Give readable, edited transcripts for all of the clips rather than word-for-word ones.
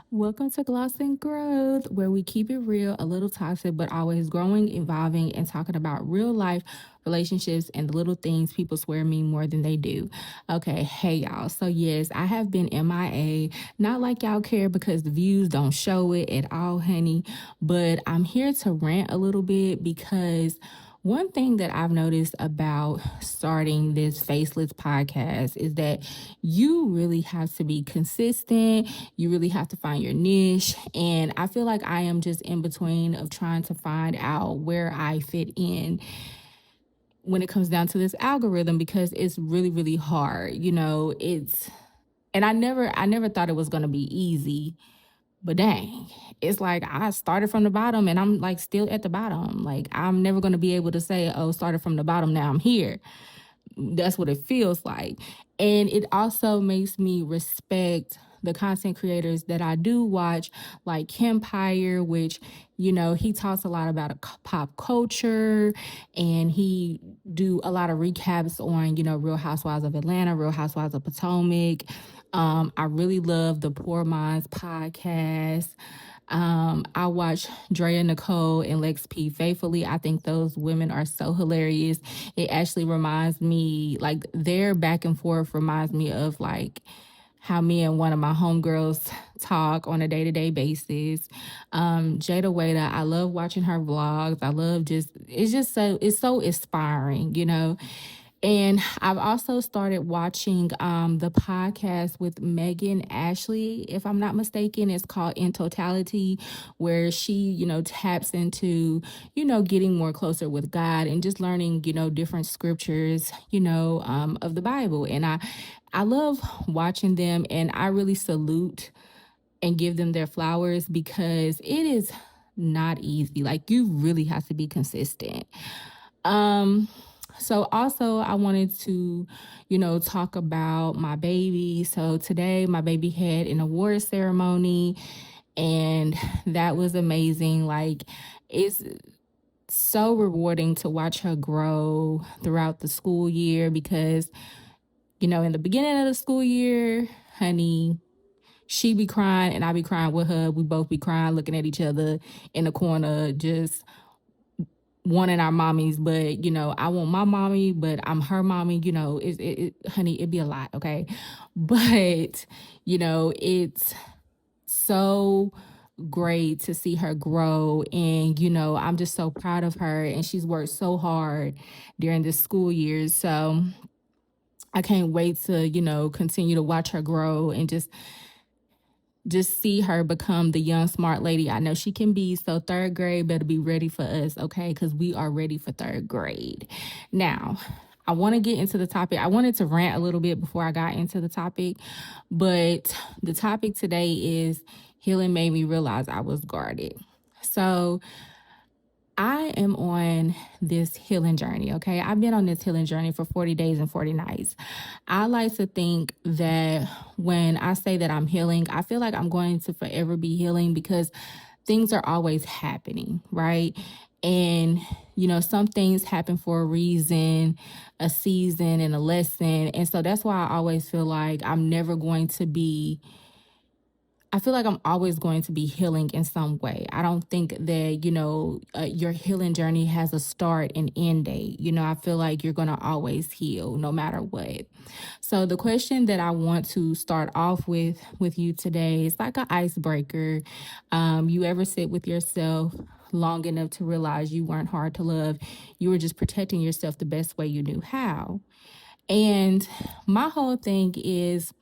Welcome to Gloss and Growth, where we keep it real, a little toxic, but always growing, evolving, and talking about real life relationships and the little things people swear mean more than they do. Okay, hey y'all. So, yes, I have been MIA. Not like y'all care because the views don't show it at all, honey, but I'm here to rant a little bit because one thing that I've noticed about starting this faceless podcast is that you really have to be consistent. You really have to find your niche. And I feel like I am just in between of trying to find out where I fit in when it comes down to this algorithm because it's really, really hard. And I never thought it was gonna be easy, but dang, it's like I started from the bottom and I'm like still at the bottom. Like I'm never gonna be able to say, oh, started from the bottom, now I'm here. That's what it feels like. And it also makes me respect the content creators that I do watch, like Kempire, which, he talks a lot about pop culture and he do a lot of recaps on, Real Housewives of Atlanta, Real Housewives of Potomac. I really love the Poor Minds podcast. I watch Drea Nicole and Lex P faithfully. I think those women are so hilarious. It actually reminds me, like, their back and forth reminds me of like how me and one of my homegirls talk on a day-to-day basis. Jada Waiter, I love watching her vlogs. I love it's so inspiring. And I've also started watching the podcast with Megan Ashley, if I'm not mistaken. It's called In Totality, where she, taps into, getting more closer with God and just learning, different scriptures, of the Bible. And I love watching them and I really salute and give them their flowers because it is not easy. Like you really have to be consistent. Um, so also I wanted to, talk about my baby. So today my baby had an award ceremony and that was amazing. Like it's so rewarding to watch her grow throughout the school year because, in the beginning of the school year, honey, she be crying and I be crying with her. We both be crying, looking at each other in the corner, just wanting our mommies, but I want my mommy, but I'm her mommy. Honey, it'd be a lot, okay? But it's so great to see her grow, and I'm just so proud of her, and she's worked so hard during this school year. So I can't wait to continue to watch her grow and just see her become the young smart lady I know she can be. So third grade better be ready for us, okay? Because we are ready for third grade. Now, I want to get into the topic. I wanted to rant a little bit before I got into the topic, but the topic today is healing made me realize I was guarded. So I am on this healing journey, okay? I've been on this healing journey for 40 days and 40 nights. I like to think that when I say that I'm healing, I feel like I'm going to forever be healing because things are always happening, right? And, some things happen for a reason, a season, and a lesson. And so that's why I always feel like I feel like I'm always going to be healing in some way. I don't think that, your healing journey has a start and end date. I feel like you're going to always heal no matter what. So the question that I want to start off with you today is like an icebreaker. You ever sit with yourself long enough to realize you weren't hard to love? You were just protecting yourself the best way you knew how. And my whole thing is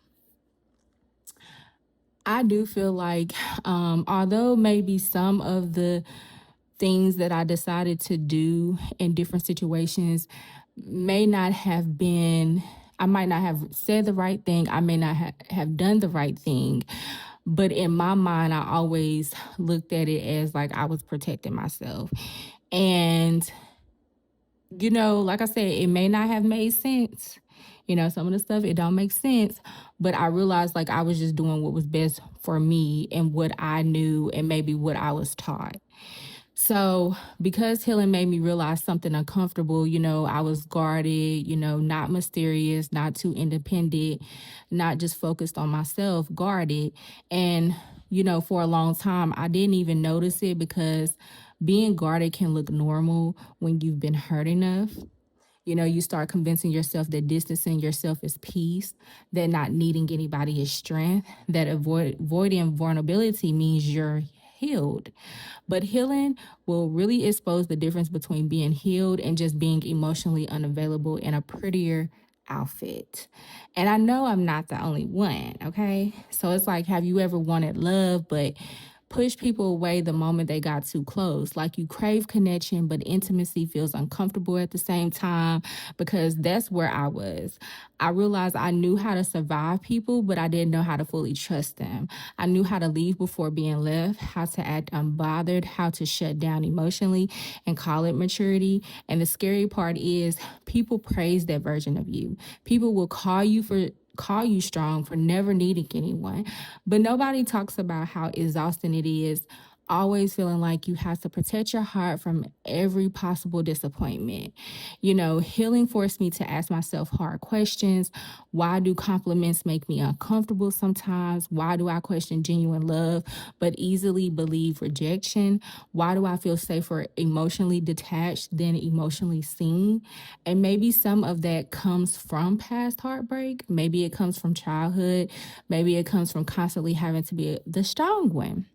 I do feel like, although maybe some of the things that I decided to do in different situations may not have been, I might not have said the right thing, I may not have done the right thing. But in my mind, I always looked at it as like I was protecting myself. And like I said, it may not have made sense. Some of the stuff, it don't make sense. But I realized like I was just doing what was best for me and what I knew and maybe what I was taught. So because healing made me realize something uncomfortable, I was guarded, not mysterious, not too independent, not just focused on myself, guarded. And for a long time, I didn't even notice it because being guarded can look normal when you've been hurt enough. You start convincing yourself that distancing yourself is peace, that not needing anybody is strength, that avoiding vulnerability means you're healed. But healing will really expose the difference between being healed and just being emotionally unavailable in a prettier outfit. And I know I'm not the only one, okay? So it's like, have you ever wanted love, but push people away the moment they got too close? Like you crave connection, but intimacy feels uncomfortable at the same time, because that's where I was. I realized I knew how to survive people, but I didn't know how to fully trust them. I knew how to leave before being left, how to act unbothered, how to shut down emotionally and call it maturity. And the scary part is people praise that version of you. People will call you strong for never needing anyone. But nobody talks about how exhausting it is always feeling like you have to protect your heart from every possible disappointment. Healing forced me to ask myself hard questions. Why do compliments make me uncomfortable sometimes? Why do I question genuine love but easily believe rejection? Why do I feel safer emotionally detached than emotionally seen? And maybe some of that comes from past heartbreak. Maybe it comes from childhood. Maybe it comes from constantly having to be the strong one.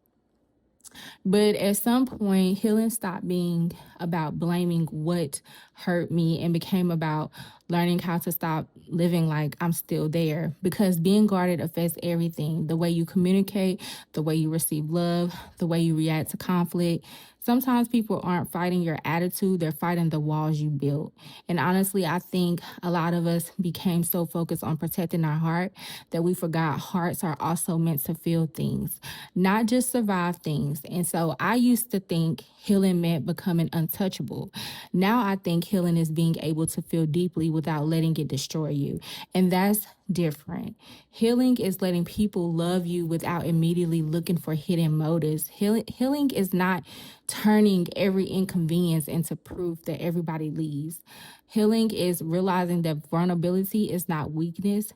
But at some point, healing stopped being about blaming what hurt me and became about learning how to stop living like I'm still there. Because being guarded affects everything: the way you communicate, the way you receive love, the way you react to conflict. Sometimes people aren't fighting your attitude, they're fighting the walls you built. And honestly, I think a lot of us became so focused on protecting our heart that we forgot hearts are also meant to feel things, not just survive things. And so I used to think healing meant becoming untouchable. Now I think healing is being able to feel deeply without letting it destroy you. And that's different. Healing is letting people love you without immediately looking for hidden motives. Healing is not turning every inconvenience into proof that everybody leaves. Healing is realizing that vulnerability is not weakness.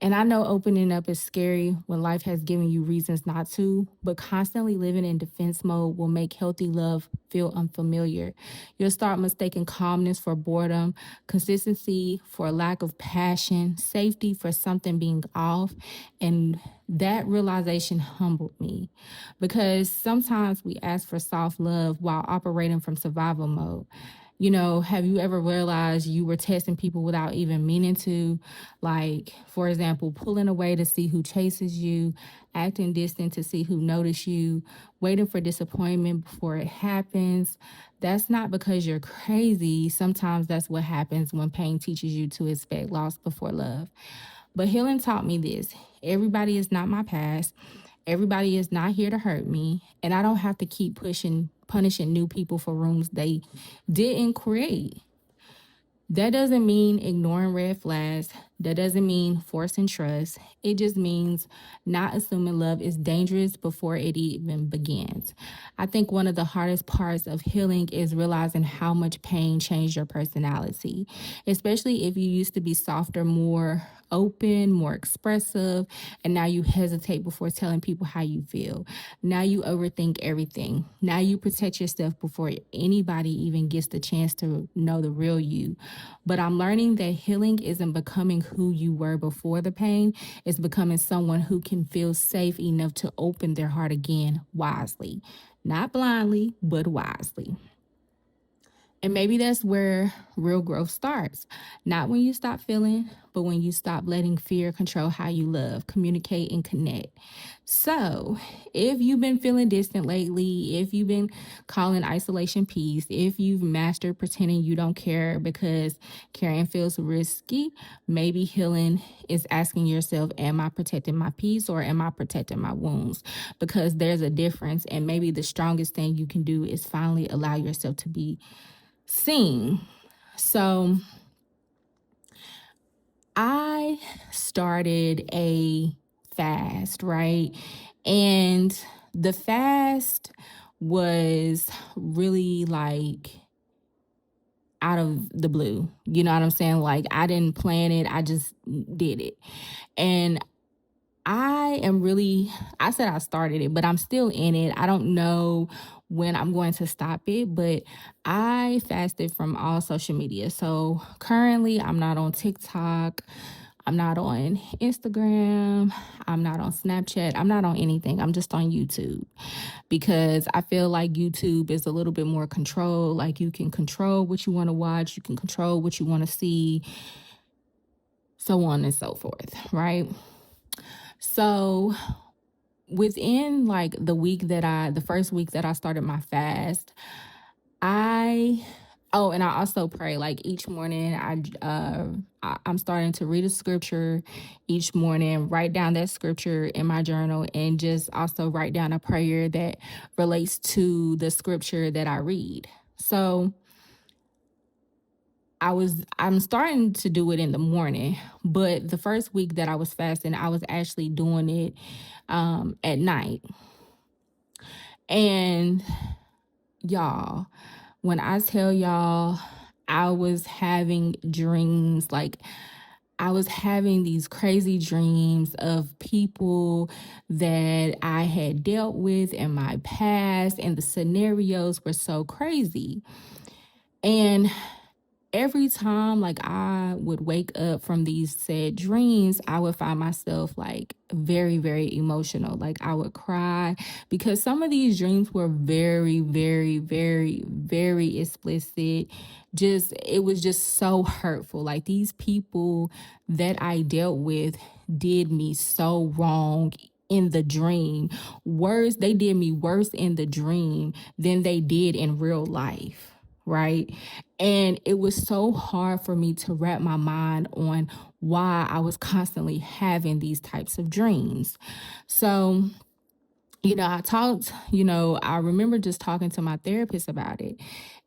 And I know opening up is scary when life has given you reasons not to, but constantly living in defense mode will make healthy love feel unfamiliar. You'll start mistaking calmness for boredom, consistency for lack of passion, safety for something being off. And that realization humbled me, because sometimes we ask for soft love while operating from survival mode. Have you ever realized you were testing people without even meaning to? Like, for example, pulling away to see who chases you, acting distant to see who notice you, waiting for disappointment before it happens. That's not because you're crazy. Sometimes that's what happens when pain teaches you to expect loss before love. But healing taught me this: everybody is not my past. Everybody is not here to hurt me. And I don't have to keep punishing new people for rooms they didn't create. That doesn't mean ignoring red flags. That doesn't mean forcing trust. It just means not assuming love is dangerous before it even begins. I think one of the hardest parts of healing is realizing how much pain changed your personality, especially if you used to be softer, more open, more expressive, and now you hesitate before telling people how you feel. Now you overthink everything. Now you protect yourself before anybody even gets the chance to know the real you. But I'm learning that healing isn't becoming who you were before the pain, it's becoming someone who can feel safe enough to open their heart again wisely. Not blindly, but wisely. And maybe that's where real growth starts. Not when you stop feeling, but when you stop letting fear control how you love, communicate, and connect. So, if you've been feeling distant lately, if you've been calling isolation peace, if you've mastered pretending you don't care because caring feels risky, maybe healing is asking yourself, am I protecting my peace or am I protecting my wounds? Because there's a difference. And maybe the strongest thing you can do is finally allow yourself to be sing. So I started a fast, right? And the fast was really like out of the blue. You know what I'm saying? Like I didn't plan it, I just did it. And I am really, I said I started it, but I'm still in it. I don't know when I'm going to stop it, but I fasted from all social media. So currently, I'm not on TikTok. I'm not on Instagram. I'm not on Snapchat. I'm not on anything. I'm just on YouTube because I feel like YouTube is a little bit more control. Like you can control what you want to watch, you can control what you want to see, so on and so forth, right? So within like the first week that I started my fast, I oh, and I also pray like each morning. I'm starting to read a scripture each morning, write down that scripture in my journal, and just also write down a prayer that relates to the scripture that I read. So I'm starting to do it in the morning, but the first week that I was fasting, I was actually doing it at night. And y'all, when I tell y'all, I was having dreams, like I was having these crazy dreams of people that I had dealt with in my past, and the scenarios were so crazy. And every time like I would wake up from these said dreams, I would find myself like very, very emotional. Like I would cry because some of these dreams were very, very, very, very explicit. Just, it was just so hurtful. Like these people that I dealt with did me so wrong in the dream. Worse, they did me worse in the dream than they did in real life, right? And it was so hard for me to wrap my mind on why I was constantly having these types of dreams. So, I remember just talking to my therapist about it.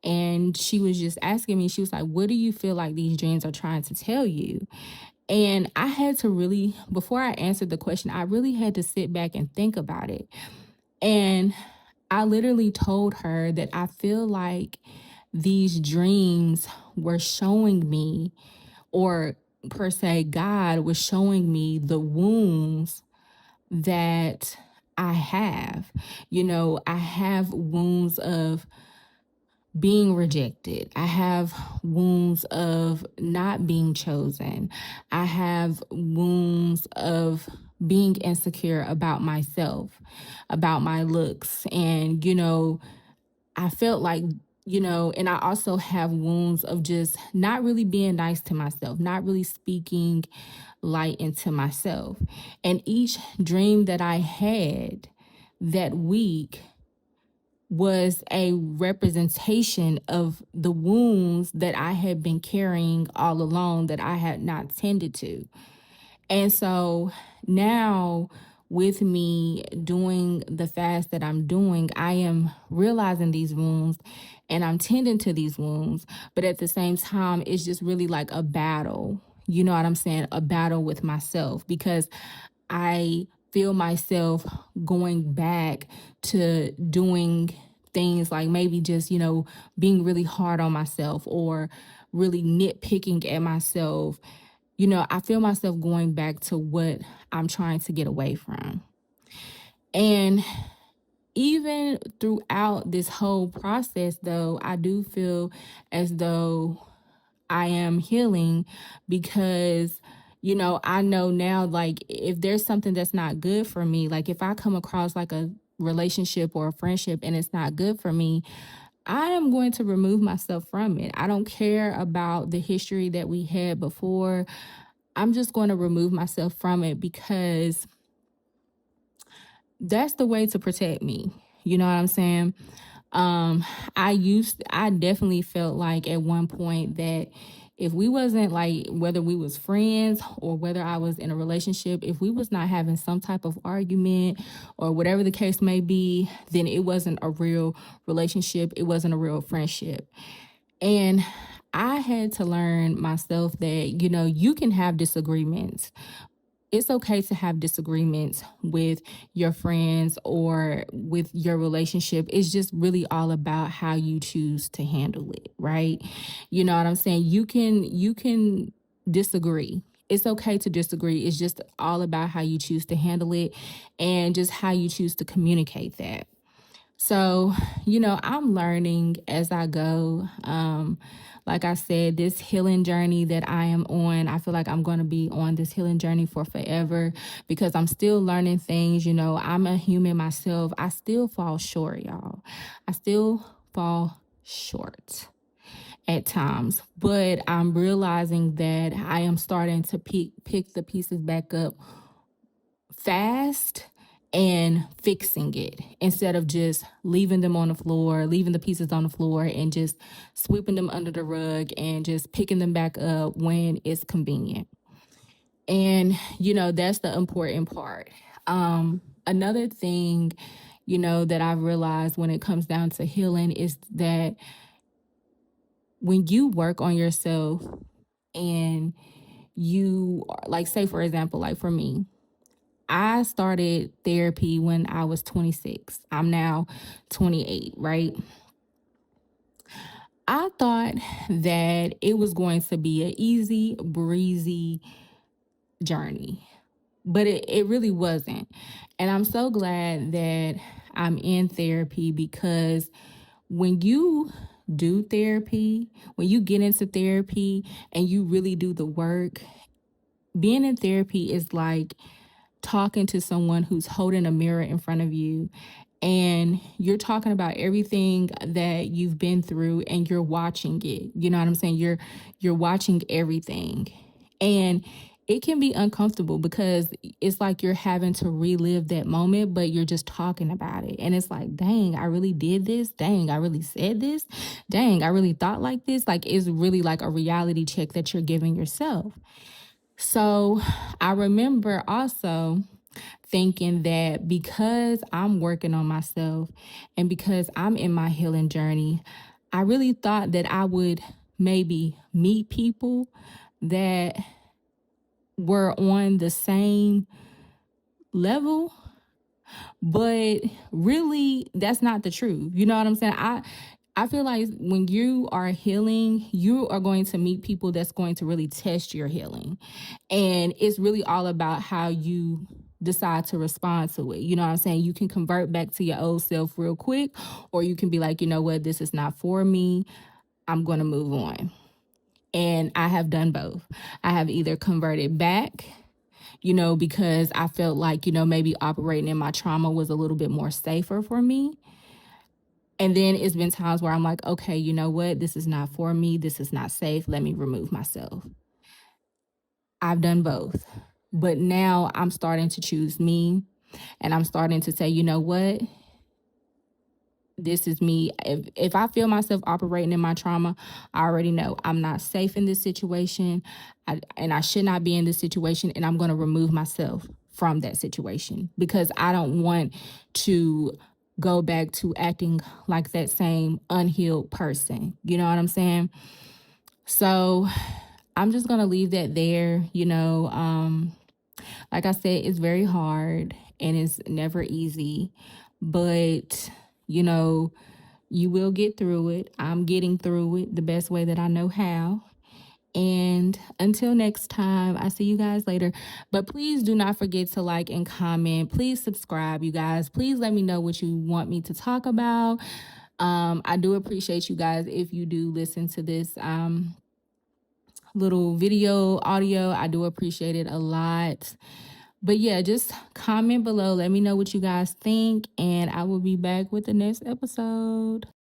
And she was just asking me, she was like, what do you feel like these dreams are trying to tell you? And I had to really, before I answered the question, I really had to sit back and think about it. And I literally told her that I feel like these dreams were showing me, or per se, God was showing me the wounds that I have. I have wounds of being rejected. I have wounds of not being chosen. I have wounds of being insecure about myself, about my looks. And, I felt like, and I also have wounds of just not really being nice to myself, not really speaking light into myself. And each dream that I had that week was a representation of the wounds that I had been carrying all along that I had not tended to. And so now, with me doing the fast that I'm doing, I am realizing these wounds and I'm tending to these wounds. But at the same time, it's just really like a battle. You know what I'm saying? A battle with myself, because I feel myself going back to doing things like maybe just, being really hard on myself or really nitpicking at myself. I feel myself going back to what I'm trying to get away from. And even throughout this whole process, though, I do feel as though I am healing because, I know now, like, if there's something that's not good for me, like, if I come across like a relationship or a friendship and it's not good for me, I am going to remove myself from it. I don't care about the history that we had before. I'm just going to remove myself from it because that's the way to protect me. You know what I'm saying? Um, I definitely felt like at one point that if we wasn't like, whether we was friends or whether I was in a relationship, if we was not having some type of argument or whatever the case may be, then it wasn't a real relationship. It wasn't a real friendship. And I had to learn myself that, you can have disagreements. It's okay to have disagreements with your friends or with your relationship. It's just really all about how you choose to handle it, right? You know what I'm saying? You can disagree. It's okay to disagree. It's just all about how you choose to handle it and just how you choose to communicate that. So, I'm learning as I go. Like I said, this healing journey that I am on, I feel like I'm going to be on this healing journey for forever because I'm still learning things. I'm a human myself. I still fall short, y'all. I still fall short at times, but I'm realizing that I am starting to pick the pieces back up fast and fixing it instead of just leaving them on the floor, leaving the pieces on the floor and just sweeping them under the rug and just picking them back up when it's convenient. And, that's the important part. Another thing, that I've realized when it comes down to healing is that when you work on yourself and like, say, for example, like for me, I started therapy when I was 26. I'm now 28, right? I thought that it was going to be an easy, breezy journey, but it really wasn't. And I'm so glad that I'm in therapy because when you do therapy, when you get into therapy and you really do the work, being in therapy is like talking to someone who's holding a mirror in front of you and you're talking about everything that you've been through and you're watching it. You know what I'm saying? You're watching everything. And it can be uncomfortable because it's like you're having to relive that moment, but you're just talking about it. And it's like, dang, I really did this. Dang, I really said this. Dang, I really thought like this. Like, it's really like a reality check that you're giving yourself. So I remember also thinking that because I'm working on myself and because I'm in my healing journey, I really thought that I would maybe meet people that were on the same level, but really that's not the truth. You know what I'm saying? I feel like when you are healing, you are going to meet people that's going to really test your healing. And it's really all about how you decide to respond to it. You know what I'm saying? You can convert back to your old self real quick, or you can be like, you know what, this is not for me. I'm going to move on. And I have done both. I have either converted back, because I felt like, maybe operating in my trauma was a little bit more safer for me. And then it's been times where I'm like, okay, you know what? This is not for me. This is not safe. Let me remove myself. I've done both. But now I'm starting to choose me and I'm starting to say, you know what? This is me. If I feel myself operating in my trauma, I already know I'm not safe in this situation and I should not be in this situation. And I'm going to remove myself from that situation because I don't want to go back to acting like that same unhealed person. You know what I'm saying? So I'm just going to leave that there. Like I said, it's very hard and it's never easy, but you know, you will get through it. I'm getting through it the best way that I know how. And until next time, I see you guys later. But please do not forget to like and comment. Please subscribe, you guys. Please let me know what you want me to talk about. I do appreciate you guys if you do listen to this little video audio. I do appreciate it a lot. But yeah, just comment below. Let me know what you guys think, and I will be back with the next episode.